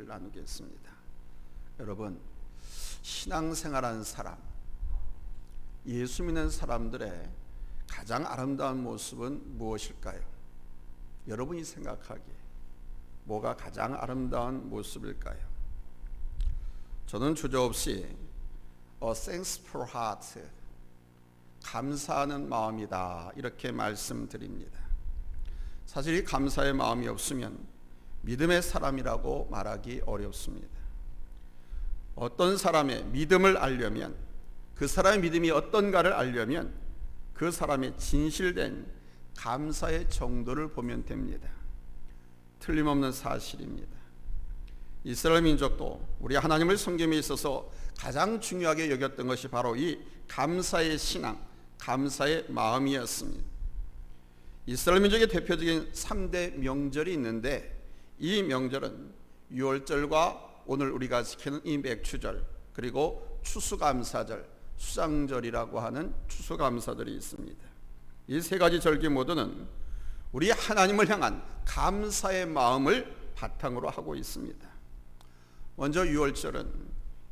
이야기를 나누겠습니다. 여러분, 신앙생활하는 사람, 예수 믿는 사람들의 가장 아름다운 모습은 무엇일까요? 여러분이 생각하기에 뭐가 가장 아름다운 모습일까요? 저는 주저없이 thankful heart, 감사하는 마음이다, 이렇게 말씀드립니다. 사실 이 감사의 마음이 없으면 믿음의 사람이라고 말하기 어렵습니다. 어떤 사람의 믿음을 알려면, 그 사람의 믿음이 어떤가를 알려면 그 사람의 진실된 감사의 정도를 보면 됩니다. 틀림없는 사실입니다. 이스라엘 민족도 우리 하나님을 섬김에 있어서 가장 중요하게 여겼던 것이 바로 이 감사의 신앙, 감사의 마음이었습니다. 이스라엘 민족의 대표적인 3대 명절이 있는데, 이 명절은 유월절과 오늘 우리가 지키는 이 맥추절, 그리고 추수감사절, 수장절이라고 하는 추수감사절이 있습니다. 이 세 가지 절기 모두는 우리 하나님을 향한 감사의 마음을 바탕으로 하고 있습니다. 먼저 유월절은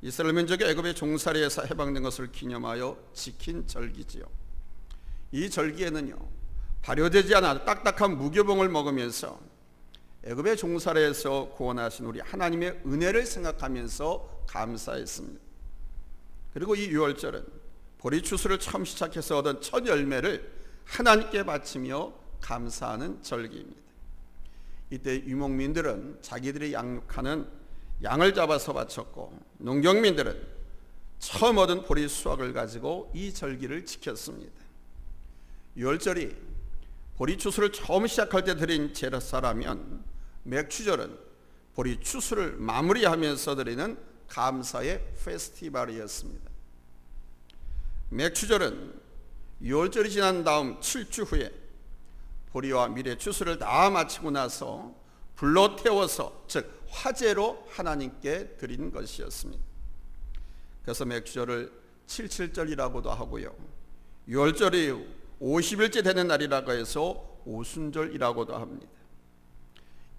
이스라엘 민족이 애굽의 종살이에서 해방된 것을 기념하여 지킨 절기지요. 이 절기에는요, 발효되지 않아 딱딱한 무교봉을 먹으면서 애굽의 종살이에서 구원하신 우리 하나님의 은혜를 생각하면서 감사했습니다. 그리고 이 유월절은 보리추수를 처음 시작해서 얻은 첫 열매를 하나님께 바치며 감사하는 절기입니다. 이때 유목민들은 자기들이 양육하는 양을 잡아서 바쳤고, 농경민들은 처음 얻은 보리 수확을 가지고 이 절기를 지켰습니다. 유월절이 보리 추수를 처음 시작할 때 드린 제사라면, 맥추절은 보리 추수를 마무리하면서 드리는 감사의 페스티벌이었습니다. 맥추절은 유월절이 지난 다음 7주 후에 보리와 밀의 추수를 다 마치고 나서 불로 태워서, 즉 화제로 하나님께 드리는 것이었습니다. 그래서 맥추절을 77절이라고도 하고요, 유월절이 50일째 되는 날이라고 해서 오순절이라고도 합니다.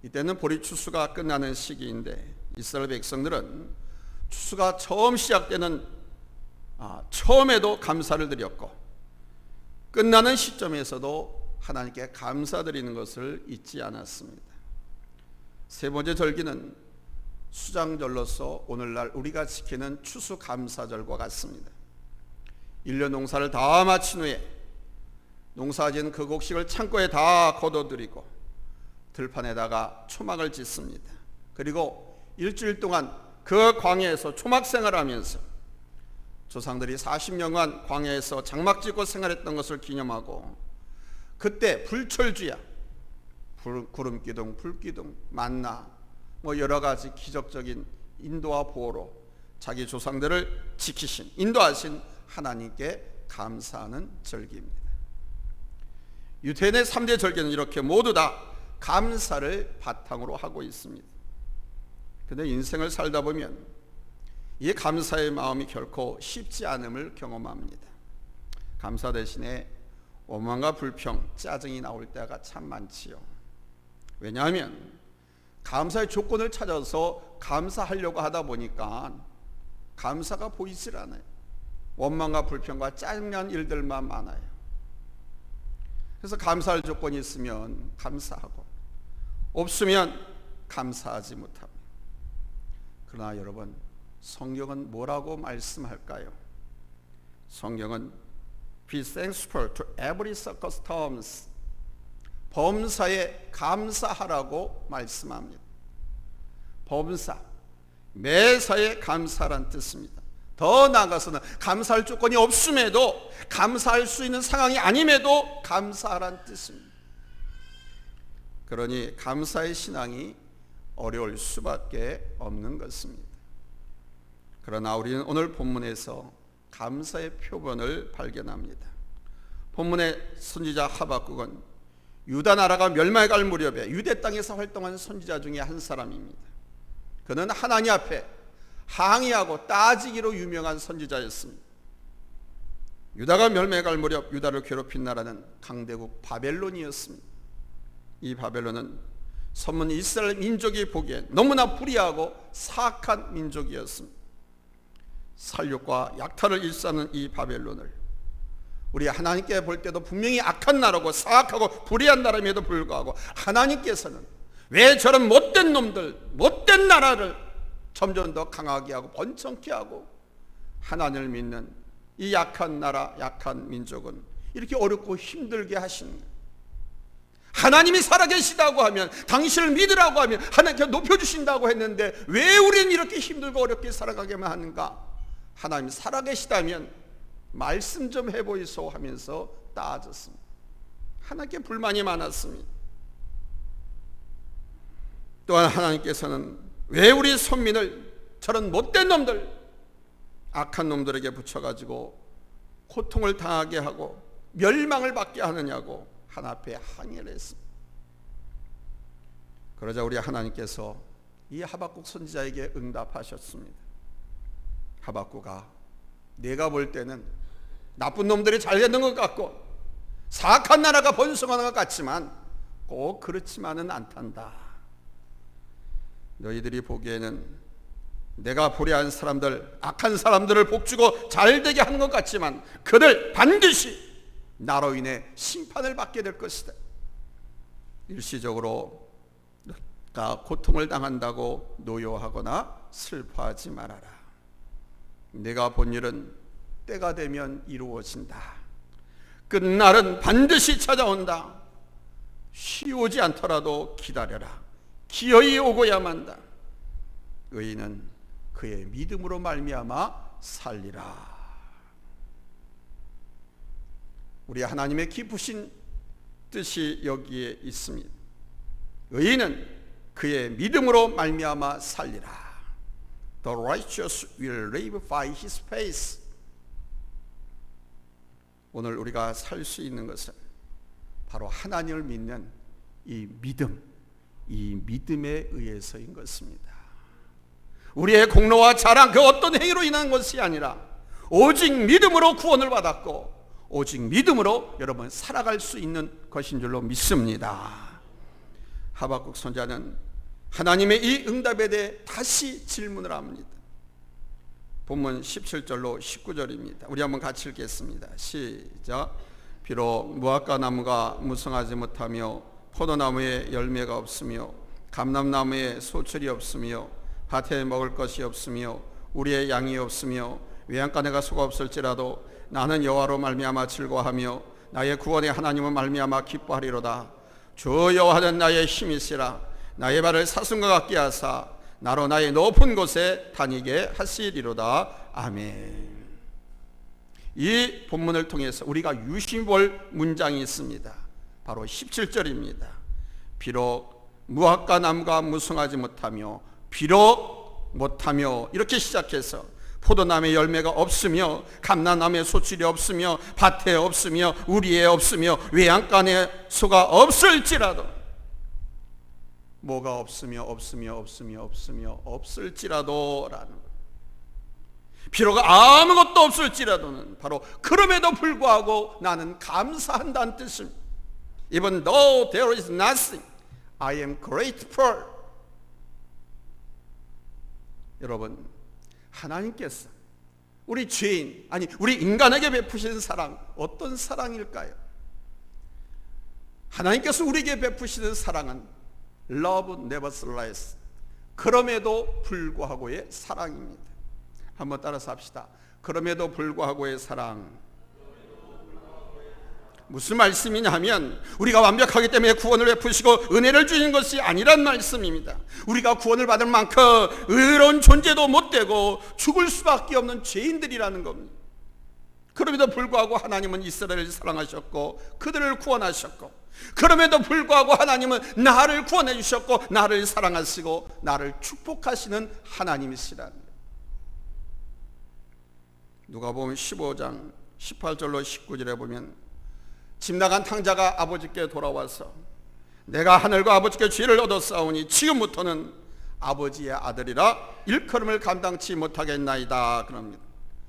이때는 보리 추수가 끝나는 시기인데, 이스라엘 백성들은 추수가 처음 시작되는 처음에도 감사를 드렸고, 끝나는 시점에서도 하나님께 감사드리는 것을 잊지 않았습니다. 세 번째 절기는 수장절로서 오늘날 우리가 지키는 추수감사절과 같습니다. 1년 농사를 다 마친 후에 농사지은 그 곡식을 창고에 다 거둬들이고 들판에다가 초막을 짓습니다. 그리고 일주일 동안 그 광야에서 초막 생활하면서 조상들이 40년간 광야에서 장막 짓고 생활했던 것을 기념하고, 그때 불철주야, 구름기둥, 불기둥, 만나, 여러 가지 기적적인 인도와 보호로 자기 조상들을 지키신, 인도하신 하나님께 감사하는 절기입니다. 유대인의 3대 절기는 이렇게 모두 다 감사를 바탕으로 하고 있습니다. 그런데 인생을 살다 보면 이 감사의 마음이 결코 쉽지 않음을 경험합니다. 감사 대신에 원망과 불평, 짜증이 나올 때가 참 많지요. 왜냐하면 감사의 조건을 찾아서 감사하려고 하다 보니까 감사가 보이질 않아요. 원망과 불평과 짜증난 일들만 많아요. 그래서 감사할 조건이 있으면 감사하고, 없으면 감사하지 못합니다. 그러나 여러분, 성경은 뭐라고 말씀할까요? 성경은 Be thankful to every circumstance, 범사에 감사하라고 말씀합니다. 범사, 매사에 감사란 뜻입니다. 더 나아가서는 감사할 조건이 없음에도, 감사할 수 있는 상황이 아님에도 감사하란 뜻입니다. 그러니 감사의 신앙이 어려울 수밖에 없는 것입니다. 그러나 우리는 오늘 본문에서 감사의 표본을 발견합니다. 본문의 선지자 하박국은 유다 나라가 멸망할 무렵에 유대 땅에서 활동한 선지자 중에 한 사람입니다. 그는 하나님 앞에 항의하고 따지기로 유명한 선지자였습니다. 유다가 멸망할 무렵 유다를 괴롭힌 나라는 강대국 바벨론이었습니다. 이 바벨론은 선문 이스라엘 민족이 보기엔 너무나 불의하고 사악한 민족이었습니다. 살육과 약탈을 일삼는 이 바벨론을 우리 하나님께 볼 때도 분명히 악한 나라고 사악하고 불의한 나라임에도 불구하고 하나님께서는 왜 저런 못된 놈들, 못된 나라를 점점 더 강하게 하고 번성케 하고 하나님을 믿는 이 약한 나라, 약한 민족은 이렇게 어렵고 힘들게 하시는 거예요. 하나님이 살아계시다고 하면, 당신을 믿으라고 하면 하나님께 높여주신다고 했는데 왜 우리는 이렇게 힘들고 어렵게 살아가게만 하는가? 하나님이 살아계시다면 말씀 좀 해보이소 하면서 따졌습니다. 하나님께 불만이 많았습니다. 또한 하나님께서는 왜 우리 선민을 저런 못된 놈들, 악한 놈들에게 붙여가지고 고통을 당하게 하고 멸망을 받게 하느냐고 하나님 앞에 항의를 했습니다. 그러자 우리 하나님께서 이 하박국 선지자에게 응답하셨습니다. 하박국아, 내가 볼 때는 나쁜 놈들이 잘 되는 것 같고 사악한 나라가 번성하는 것 같지만 꼭 그렇지만은 않단다. 너희들이 보기에는 내가 불의한 사람들, 악한 사람들을 복주고 잘되게 하는 것 같지만 그들 반드시 나로 인해 심판을 받게 될 것이다. 일시적으로 너가 고통을 당한다고 노여하거나 슬퍼하지 말아라. 내가 본 일은 때가 되면 이루어진다. 끝날은 반드시 찾아온다. 쉬우지 않더라도 기다려라. 기어이 오고야만다. 의인은 그의 믿음으로 말미암아 살리라. 우리 하나님의 깊으신 뜻이 여기에 있습니다. 의인은 그의 믿음으로 말미암아 살리라. The righteous will live by his faith. 오늘 우리가 살 수 있는 것은 바로 하나님을 믿는 이 믿음, 이 믿음에 의해서인 것입니다. 우리의 공로와 자랑, 그 어떤 행위로 인한 것이 아니라 오직 믿음으로 구원을 받았고 오직 믿음으로 여러분 살아갈 수 있는 것인 줄로 믿습니다. 하박국 선지자는 하나님의 이 응답에 대해 다시 질문을 합니다. 본문 17절로 19절입니다. 우리 한번 같이 읽겠습니다. 시작. 비록 무화과 나무가 무성하지 못하며 포도나무에 열매가 없으며 감람나무에 소출이 없으며 밭에 먹을 것이 없으며 우리의 양이 없으며 외양간에 내가 소가 없을지라도 나는 여호와로 말미암아 즐거워하며 나의 구원의 하나님은 말미암아 기뻐하리로다. 주 여호와는 나의 힘이시라. 나의 발을 사슴과 같게 하사 나로 나의 높은 곳에 다니게 하시리로다. 아멘. 이 본문을 통해서 우리가 유심히 볼 문장이 있습니다. 바로 17절입니다. 비록 무화과 나무가 무성하지 못하며 비록 못하며 이렇게 시작해서 포도나무에 열매가 없으며 감람나무에 소출이 없으며 밭에 없으며 우리에 없으며 외양간에 소가 없을지라도, 뭐가 없으며 없을지라도 라는 것. 비록 아무것도 없을지라도는 바로 그럼에도 불구하고 나는 감사한다는 뜻입니다. Even though there is nothing, I am grateful. 여러분, 하나님께서 우리 죄인, 아니 우리 인간에게 베푸시는 사랑, 어떤 사랑일까요? 하나님께서 우리에게 베푸시는 사랑은 Love nevertheless, 그럼에도 불구하고의 사랑입니다. 한번 따라서 합시다. 그럼에도 불구하고의 사랑. 무슨 말씀이냐 하면 우리가 완벽하기 때문에 구원을 베푸시고 은혜를 주신 것이 아니란 말씀입니다. 우리가 구원을 받을 만큼 의로운 존재도 못되고 죽을 수밖에 없는 죄인들이라는 겁니다. 그럼에도 불구하고 하나님은 이스라엘을 사랑하셨고 그들을 구원하셨고, 그럼에도 불구하고 하나님은 나를 구원해 주셨고 나를 사랑하시고 나를 축복하시는 하나님이시라는 거예요. 누가복음 15장 18절로 19절에 보면 집 나간 탕자가 아버지께 돌아와서 내가 하늘과 아버지께 죄를 얻었사오니 지금부터는 아버지의 아들이라 일컬음을 감당치 못하겠나이다 그럽니다.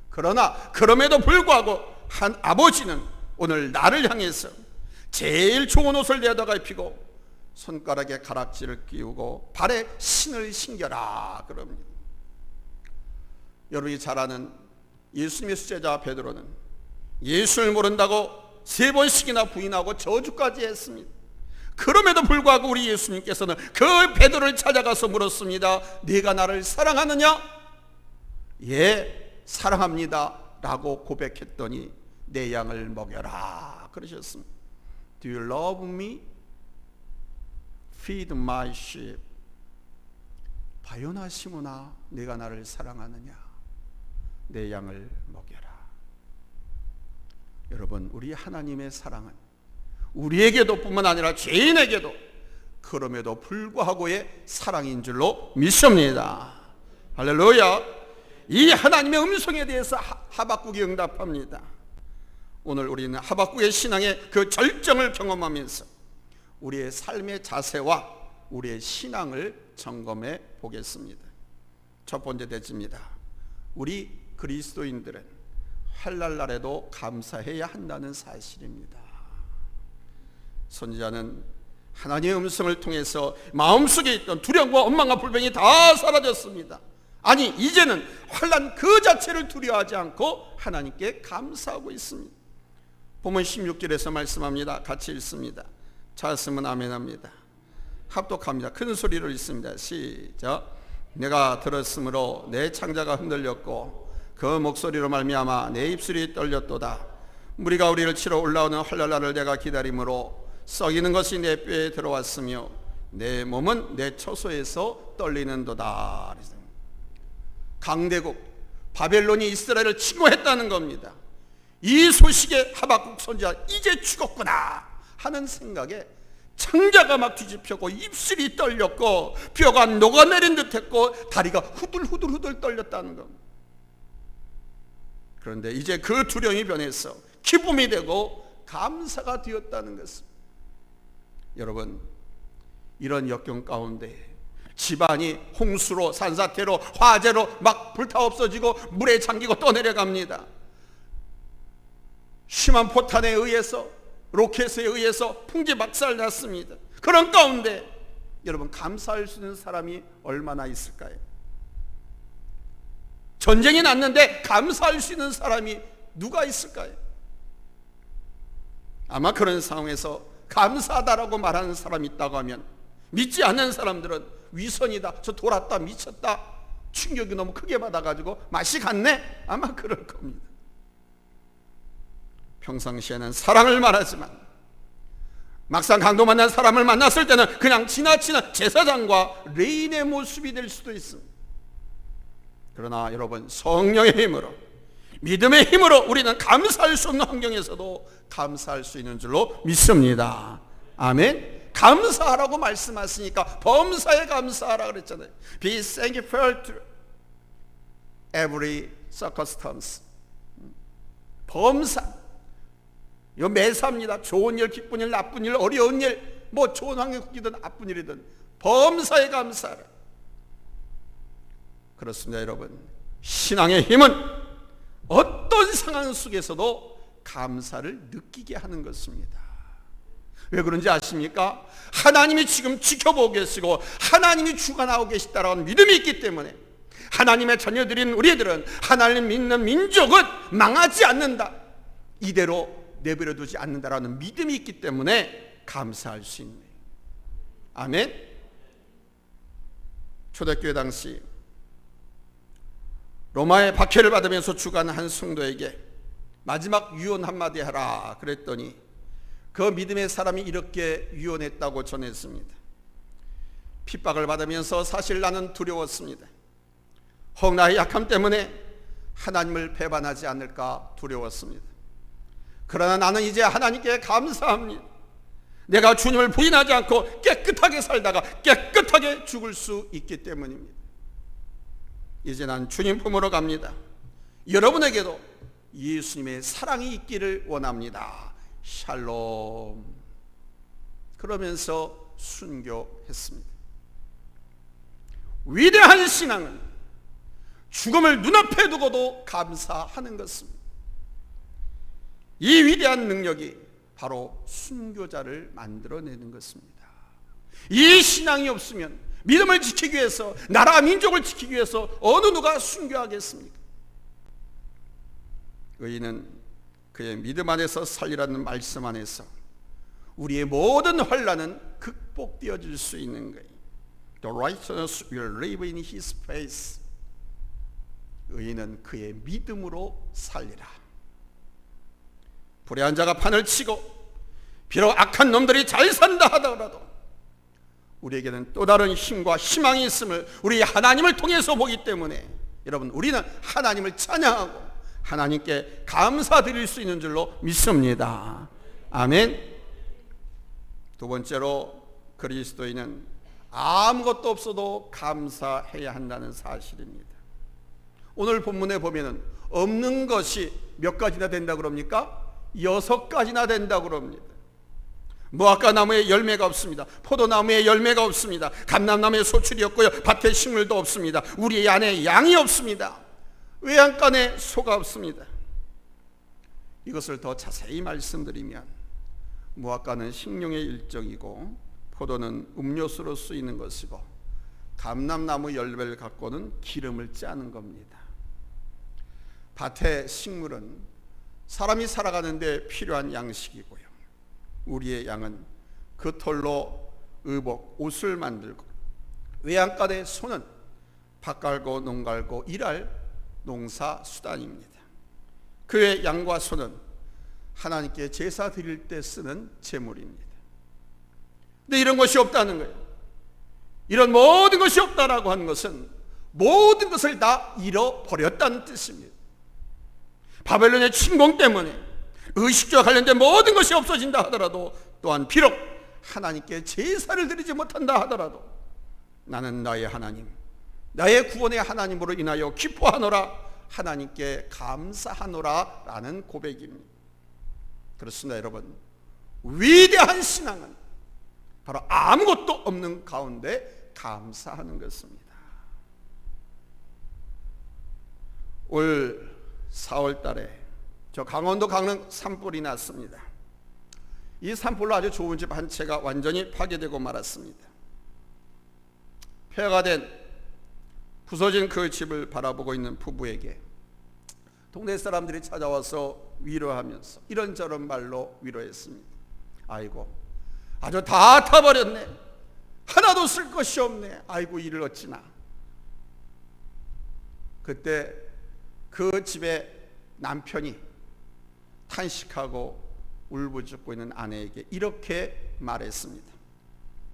그러나 그럼에도 불구하고 한 아버지는 오늘 나를 향해서 제일 좋은 옷을 내다가 입히고 손가락에 가락지를 끼우고 발에 신을 신겨라 그럽니다. 여러분이 잘 아는 예수님의 수제자 베드로는 예수를 모른다고 3번씩이나 부인하고 저주까지 했습니다. 그럼에도 불구하고 우리 예수님께서는 그 베드로를 찾아가서 물었습니다. 네가 나를 사랑하느냐? 예, 사랑합니다 라고 고백했더니 내 양을 먹여라 그러셨습니다. Do you love me? Feed my sheep. 바요나 시므나 네가 나를 사랑하느냐? 내 양을 먹여라. 여러분, 우리 하나님의 사랑은 우리에게도 뿐만 아니라 죄인에게도 그럼에도 불구하고의 사랑인 줄로 믿습니다. 할렐루야. 이 하나님의 음성에 대해서 하박국이 응답합니다. 오늘 우리는 하박국의 신앙의 그 절정을 경험하면서 우리의 삶의 자세와 우리의 신앙을 점검해 보겠습니다. 첫 번째 대지입니다. 우리 그리스도인들은 환난날에도 감사해야 한다는 사실입니다. 선지자는 하나님의 음성을 통해서 마음속에 있던 두려움과 원망과 불평이 다 사라졌습니다. 아니, 이제는 환난 그 자체를 두려워하지 않고 하나님께 감사하고 있습니다. 본문 16절에서 말씀합니다. 같이 읽습니다. 찾았으면 아멘합니다. 합독합니다. 큰 소리로 읽습니다. 시작. 내가 들었으므로 내 창자가 흔들렸고 그 목소리로 말미암아 내 입술이 떨렸도다. 무리가 우리를 치러 올라오는 환난날을 내가 기다림으로 썩이는 것이 내 뼈에 들어왔으며 내 몸은 내 처소에서 떨리는도다. 강대국 바벨론이 이스라엘을 침공했다는 겁니다. 이 소식에 하박국 선지자 이제 죽었구나 하는 생각에 창자가 막 뒤집혔고 입술이 떨렸고 뼈가 녹아내린 듯했고 다리가 후들후들 떨렸다는 겁니다. 그런데 이제 그 두려움이 변해서 기쁨이 되고 감사가 되었다는 것입니다. 여러분, 이런 역경 가운데 집안이 홍수로 산사태로 화재로 막 불타 없어지고 물에 잠기고 떠내려갑니다. 심한 포탄에 의해서 로켓에 의해서 풍지박살 났습니다. 그런 가운데 여러분, 감사할 수 있는 사람이 얼마나 있을까요? 전쟁이 났는데 감사할 수 있는 사람이 누가 있을까요? 아마 그런 상황에서 감사하다라고 말하는 사람이 있다고 하면 믿지 않는 사람들은 위선이다, 저 돌았다, 미쳤다, 충격이 너무 크게 받아가지고 맛이 갔네, 아마 그럴 겁니다. 평상시에는 사랑을 말하지만 막상 강도 만난 사람을 만났을 때는 그냥 지나치는 제사장과 레인의 모습이 될 수도 있습니다. 그러나 여러분, 성령의 힘으로, 믿음의 힘으로 우리는 감사할 수 없는 환경에서도 감사할 수 있는 줄로 믿습니다. 아멘. 감사하라고 말씀하시니까 범사에 감사하라 그랬잖아요. Be thankful to every circumstance. 범사, 요 매사입니다. 좋은 일, 기쁜 일, 나쁜 일, 어려운 일, 뭐 좋은 환경이든 나쁜 일이든 범사에 감사하라. 그렇습니다. 여러분, 신앙의 힘은 어떤 상황 속에서도 감사를 느끼게 하는 것입니다. 왜 그런지 아십니까? 하나님이 지금 지켜보고 계시고 하나님이 주관하고 계시다라는 믿음이 있기 때문에 하나님의 자녀들인 우리들은 하나님 믿는 민족은 망하지 않는다, 이대로 내버려두지 않는다라는 믿음이 있기 때문에 감사할 수 있는 거예요. 아멘. 초대교회 당시 로마의 박해를 받으면서 죽어가는 한 성도에게 마지막 유언 한마디 하라 그랬더니 그 믿음의 사람이 이렇게 유언했다고 전했습니다. 핍박을 받으면서 사실 나는 두려웠습니다. 혹 나의 약함 때문에 하나님을 배반하지 않을까 두려웠습니다. 그러나 나는 이제 하나님께 감사합니다. 내가 주님을 부인하지 않고 깨끗하게 살다가 깨끗하게 죽을 수 있기 때문입니다. 이제 난 주님 품으로 갑니다. 여러분에게도 예수님의 사랑이 있기를 원합니다. 샬롬. 그러면서 순교했습니다. 위대한 신앙은 죽음을 눈앞에 두고도 감사하는 것입니다. 이 위대한 능력이 바로 순교자를 만들어내는 것입니다. 이 신앙이 없으면 믿음을 지키기 위해서, 나라 민족을 지키기 위해서 어느 누가 순교하겠습니까? 의인은 그의 믿음 안에서 살리라는 말씀 안에서 우리의 모든 환난은 극복되어질 수 있는 거예요. The righteous will live in his faith. 의인은 그의 믿음으로 살리라. 불의한 자가 판을 치고 비록 악한 놈들이 잘 산다 하더라도 우리에게는 또 다른 힘과 희망이 있음을 우리 하나님을 통해서 보기 때문에 여러분, 우리는 하나님을 찬양하고 하나님께 감사드릴 수 있는 줄로 믿습니다. 아멘. 두 번째로, 그리스도인은 아무것도 없어도 감사해야 한다는 사실입니다. 오늘 본문에 보면은 없는 것이 몇 가지나 된다 그럽니까? 6가지나 된다 그럽니다. 무화과 나무에 열매가 없습니다. 포도나무에 열매가 없습니다. 감람나무에 소출이 없고요. 밭에 식물도 없습니다. 우리 안에 양이 없습니다. 외양간에 소가 없습니다. 이것을 더 자세히 말씀드리면 무화과는 식용의 일종이고 포도는 음료수로 쓰이는 것이고 감람나무 열매를 갖고는 기름을 짜는 겁니다. 밭의 식물은 사람이 살아가는데 필요한 양식이고요. 우리의 양은 그 털로 의복, 옷을 만들고 외양간의 소는 밭 갈고 농 갈고 일할 농사 수단입니다. 그의 양과 소는 하나님께 제사 드릴 때 쓰는 제물입니다. 근데 이런 것이 없다는 거예요. 이런 모든 것이 없다라고 하는 것은 모든 것을 다 잃어버렸다는 뜻입니다. 바벨론의 침공 때문에 의식주와 관련된 모든 것이 없어진다 하더라도, 또한 비록 하나님께 제사를 드리지 못한다 하더라도 나는 나의 하나님, 나의 구원의 하나님으로 인하여 기뻐하노라, 하나님께 감사하노라 라는 고백입니다. 그렇습니다. 여러분, 위대한 신앙은 바로 아무것도 없는 가운데 감사하는 것입니다. 올 4월 달에 저 강원도 강릉 산불이 났습니다. 이 산불로 아주 좋은 집 한 채가 완전히 파괴되고 말았습니다. 폐허가 된 부서진 그 집을 바라보고 있는 부부에게 동네 사람들이 찾아와서 위로하면서 이런저런 말로 위로했습니다. 아이고, 아주 다 타버렸네. 하나도 쓸 것이 없네. 아이고, 이를 어찌나. 그때 그 집의 남편이 탄식하고 울부짖고 있는 아내에게 이렇게 말했습니다.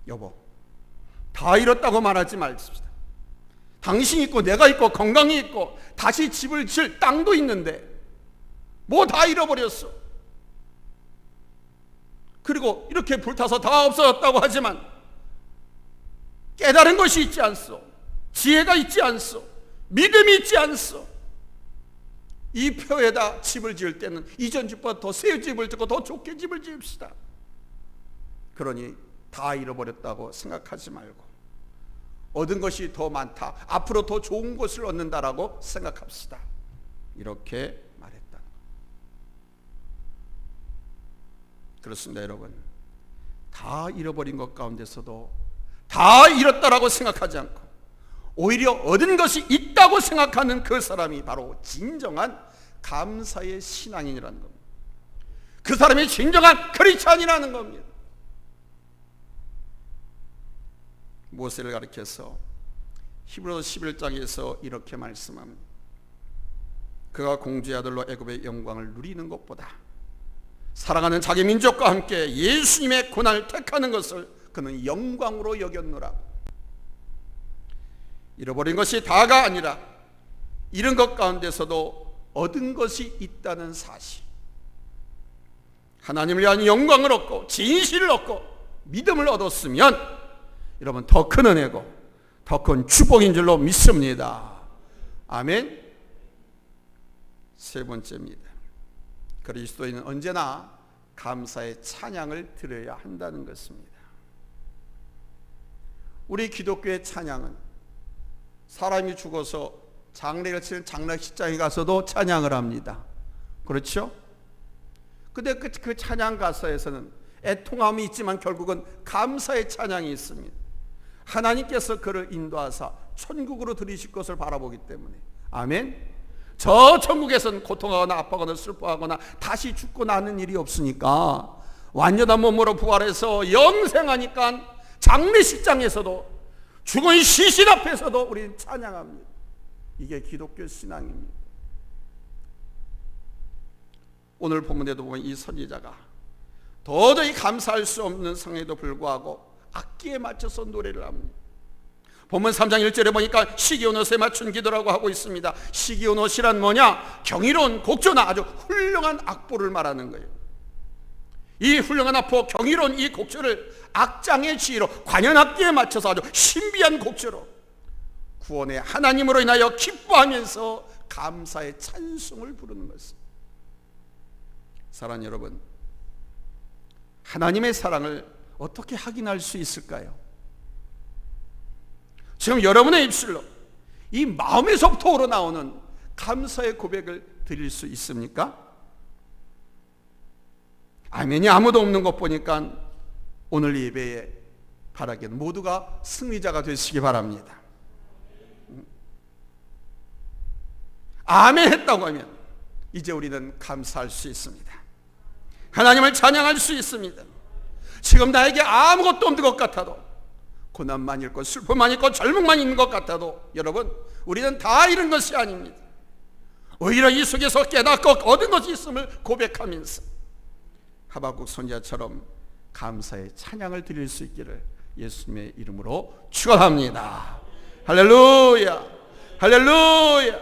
여보, 다 잃었다고 말하지 말읍시다. 당신이 있고 내가 있고 건강이 있고 다시 집을 지을 땅도 있는데 뭐 다 잃어버렸어. 그리고 이렇게 불타서 다 없어졌다고 하지만 깨달은 것이 있지 않소. 지혜가 있지 않소. 믿음이 있지 않소. 이 표에다 집을 지을 때는 이전 집보다 더 새 집을 짓고 더 좋게 집을 지읍시다. 그러니 다 잃어버렸다고 생각하지 말고 얻은 것이 더 많다, 앞으로 더 좋은 것을 얻는다라고 생각합시다. 이렇게 말했다. 그렇습니다. 여러분, 다 잃어버린 것 가운데서도 다 잃었다라고 생각하지 않고 오히려 얻은 것이 있다고 생각하는 그 사람이 바로 진정한 감사의 신앙인이라는 겁니다. 그 사람이 진정한 크리스찬이라는 겁니다. 모세를 가리켜서 히브리서 11장에서 이렇게 말씀합니다. 그가 공주의 아들로 애굽의 영광을 누리는 것보다 사랑하는 자기 민족과 함께 예수님의 고난을 택하는 것을 그는 영광으로 여겼노라. 잃어버린 것이 다가 아니라 잃은 것 가운데서도 얻은 것이 있다는 사실, 하나님을 위한 영광을 얻고 진실을 얻고 믿음을 얻었으면 여러분 더 큰 은혜고 더 큰 축복인 줄로 믿습니다. 아멘. 세 번째입니다. 그리스도인은 언제나 감사의 찬양을 드려야 한다는 것입니다. 우리 기독교의 찬양은 사람이 죽어서 장례를 치는 장례식장에 가서도 찬양을 합니다. 그렇죠? 근데 그 찬양 가사에서는 애통함이 있지만 결국은 감사의 찬양이 있습니다. 하나님께서 그를 인도하사 천국으로 들이실 것을 바라보기 때문에. 아멘. 저 천국에서는 고통하거나 아파하거나 슬퍼하거나 다시 죽고 나는 일이 없으니까 완전한 몸으로 부활해서 영생하니까 장례식장에서도 죽은 시신 앞에서도 우리는 찬양합니다. 이게 기독교 신앙입니다. 오늘 본문에도 보면 이 선지자가 도저히 감사할 수 없는 상황에도 불구하고 악기에 맞춰서 노래를 합니다. 본문 3장 1절에 보니까 시기온옷에 맞춘 기도라고 하고 있습니다. 시기온옷이란 뭐냐? 경이로운 곡조나 아주 훌륭한 악보를 말하는 거예요. 이 훌륭한 악보, 경이로운 이 곡조를 악장의 지휘로 관현악기에 맞춰서 아주 신비한 곡조로 구원의 하나님으로 인하여 기뻐하면서 감사의 찬송을 부르는 것입니다. 사랑하는 여러분, 하나님의 사랑을 어떻게 확인할 수 있을까요? 지금 여러분의 입술로 이 마음에서부터 우러나오는 감사의 고백을 드릴 수 있습니까? 아멘이 아무도 없는 것 보니까 오늘 예배에 바라기는 모두가 승리자가 되시기 바랍니다. 아멘 했다고 하면 이제 우리는 감사할 수 있습니다. 하나님을 찬양할 수 있습니다. 지금 나에게 아무것도 없는 것 같아도, 고난만 있고 슬픔만 있고 절망만 있는 것 같아도 여러분, 우리는 다 잃은 것이 아닙니다. 오히려 이 속에서 깨닫고 얻은 것이 있음을 고백하면서 하박국 선지자처럼 감사의 찬양을 드릴 수 있기를 예수님의 이름으로 축원합니다. 할렐루야, 할렐루야.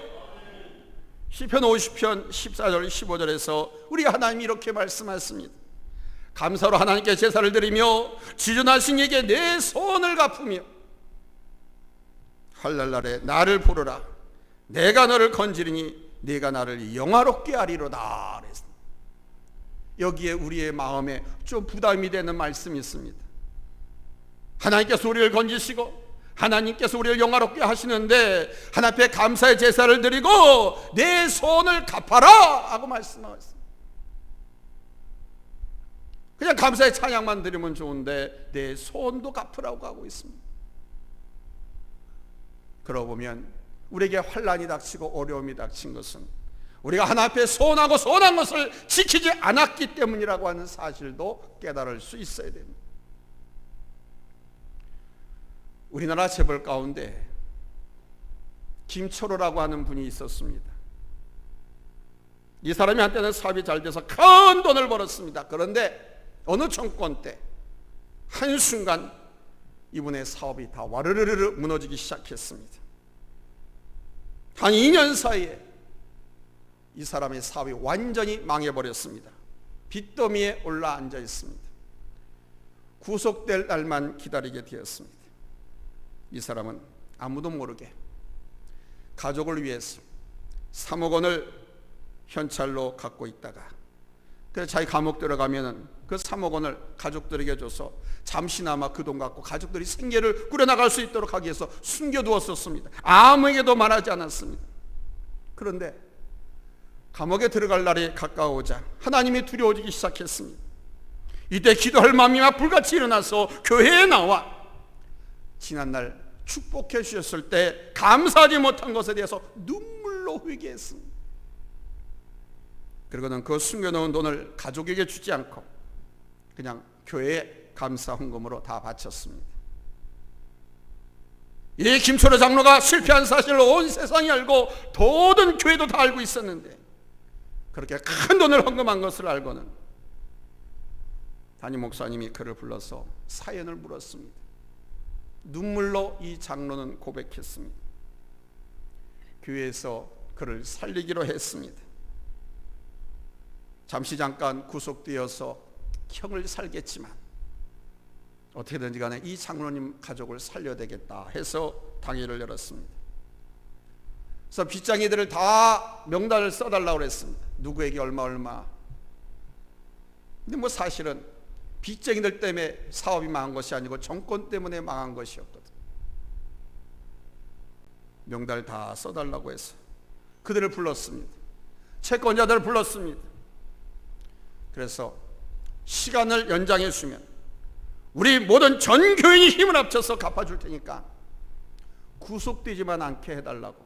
시편 50편 14절 15절에서 우리 하나님이 이렇게 말씀하십니다. 감사로 하나님께 제사를 드리며 지존하신 이에게 내 소원을 갚으며 환난날에 나를 부르라. 내가 너를 건지리니 네가 나를 영화롭게 하리로다. 여기에 우리의 마음에 좀 부담이 되는 말씀이 있습니다. 하나님께서 우리를 건지시고 하나님께서 우리를 영화롭게 하시는데 하나님 앞에 감사의 제사를 드리고 내 소원을 갚아라 하고 말씀하고 있습니다. 그냥 감사의 찬양만 드리면 좋은데 내 소원도 갚으라고 하고 있습니다. 그러고 보면 우리에게 환난이 닥치고 어려움이 닥친 것은 우리가 하나님 앞에 소원하고 소원한 것을 지키지 않았기 때문이라고 하는 사실도 깨달을 수 있어야 됩니다. 우리나라 재벌 가운데 김초로라고 하는 분이 있었습니다. 이 사람이 한때는 사업이 잘 돼서 큰 돈을 벌었습니다. 그런데 어느 정권 때 한순간 이분의 사업이 다 와르르르 무너지기 시작했습니다. 한 2년 사이에 이 사람의 사업이 완전히 망해버렸습니다. 빚더미에 올라 앉아 있습니다. 구속될 날만 기다리게 되었습니다. 이 사람은 아무도 모르게 가족을 위해서 3억 원을 현찰로 갖고 있다가 그래서 자기 감옥 들어가면은 그 3억 원을 가족들에게 줘서 잠시나마 그 돈 갖고 가족들이 생계를 꾸려나갈 수 있도록 하기 위해서 숨겨두었었습니다. 아무에게도 말하지 않았습니다. 그런데 감옥에 들어갈 날이 가까워오자 하나님이 두려워지기 시작했습니다. 이때 기도할 마음이 막 불같이 일어나서 교회에 나와 지난날 축복해 주셨을 때 감사하지 못한 것에 대해서 눈물로 회개했습니다. 그리고는 그 숨겨놓은 돈을 가족에게 주지 않고 그냥 교회에 감사 헌금으로 다 바쳤습니다. 이 김초로 장로가 실패한 사실을 온 세상이 알고 모든 교회도 다 알고 있었는데 그렇게 큰 돈을 헌금한 것을 알고는 담임 목사님이 그를 불러서 사연을 물었습니다. 눈물로 이 장로는 고백했습니다. 교회에서 그를 살리기로 했습니다. 잠깐 구속되어서 형을 살겠지만 어떻게든지 간에 이 장로님 가족을 살려야 되겠다 해서 당회를 열었습니다. 그래서 빚쟁이들을 다 명단을 써달라고 그랬습니다. 누구에게 얼마. 근데 뭐 사실은 빚쟁이들 때문에 사업이 망한 것이 아니고 정권 때문에 망한 것이었거든. 명단을 다 써달라고 해서 그들을 불렀습니다. 채권자들을 불렀습니다. 그래서 시간을 연장해 주면 우리 모든 전 교인이 힘을 합쳐서 갚아줄 테니까 구속되지만 않게 해달라고.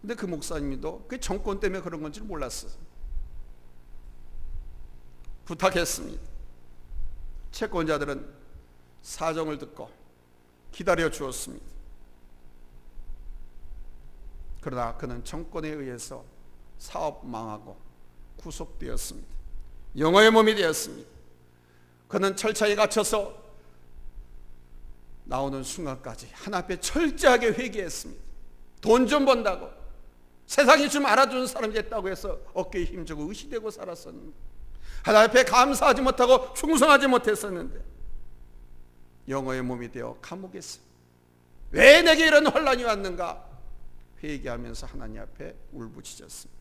근데 그 목사님도 그 정권 때문에 그런 건지 몰랐어요. 부탁했습니다. 채권자들은 사정을 듣고 기다려 주었습니다. 그러나 그는 정권에 의해서 사업 망하고 구속되었습니다. 영어의 몸이 되었습니다. 그는 철저히 갇혀서 나오는 순간까지 하나님 앞에 철저하게 회개했습니다. 돈 좀 번다고, 세상이 좀 알아주는 사람이 됐다고 해서 어깨에 힘주고 의시되고 살았었는데, 하나님 앞에 감사하지 못하고 충성하지 못했었는데 영어의 몸이 되어 감옥에 있어요. 왜 내게 이런 혼란이 왔는가 회개하면서 하나님 앞에 울부짖었습니다.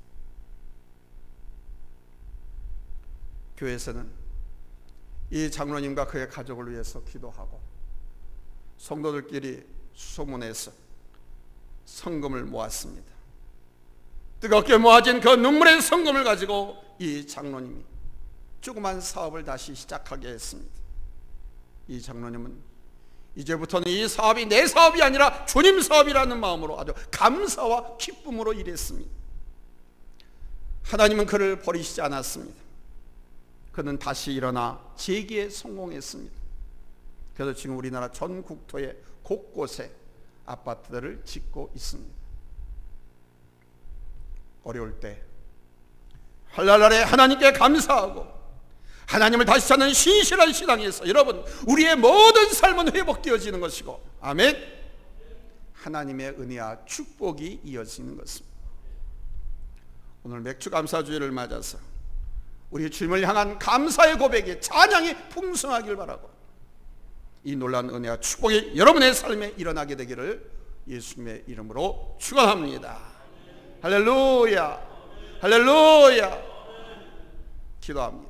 교회에서는 이 장로님과 그의 가족을 위해서 기도하고 성도들끼리 수소문해서 성금을 모았습니다. 뜨겁게 모아진 그 눈물의 성금을 가지고 이 장로님이 조그만 사업을 다시 시작하게 했습니다. 이 장로님은 이제부터는 이 사업이 내 사업이 아니라 주님 사업이라는 마음으로 아주 감사와 기쁨으로 일했습니다. 하나님은 그를 버리시지 않았습니다. 그는 다시 일어나 재기에 성공했습니다. 그래서 지금 우리나라 전 국토의 곳곳에 아파트들을 짓고 있습니다. 어려울 때 환난날에 하나님께 감사하고 하나님을 다시 찾는 신실한 신앙에서 여러분 우리의 모든 삶은 회복되어지는 것이고, 아멘, 하나님의 은혜와 축복이 이어지는 것입니다. 오늘 맥주감사주일을 맞아서 우리 주님을 향한 감사의 고백이 찬양이 풍성하길 바라고, 이 놀라운 은혜와 축복이 여러분의 삶에 일어나게 되기를 예수님의 이름으로 축원합니다. 할렐루야, 할렐루야. 기도합니다.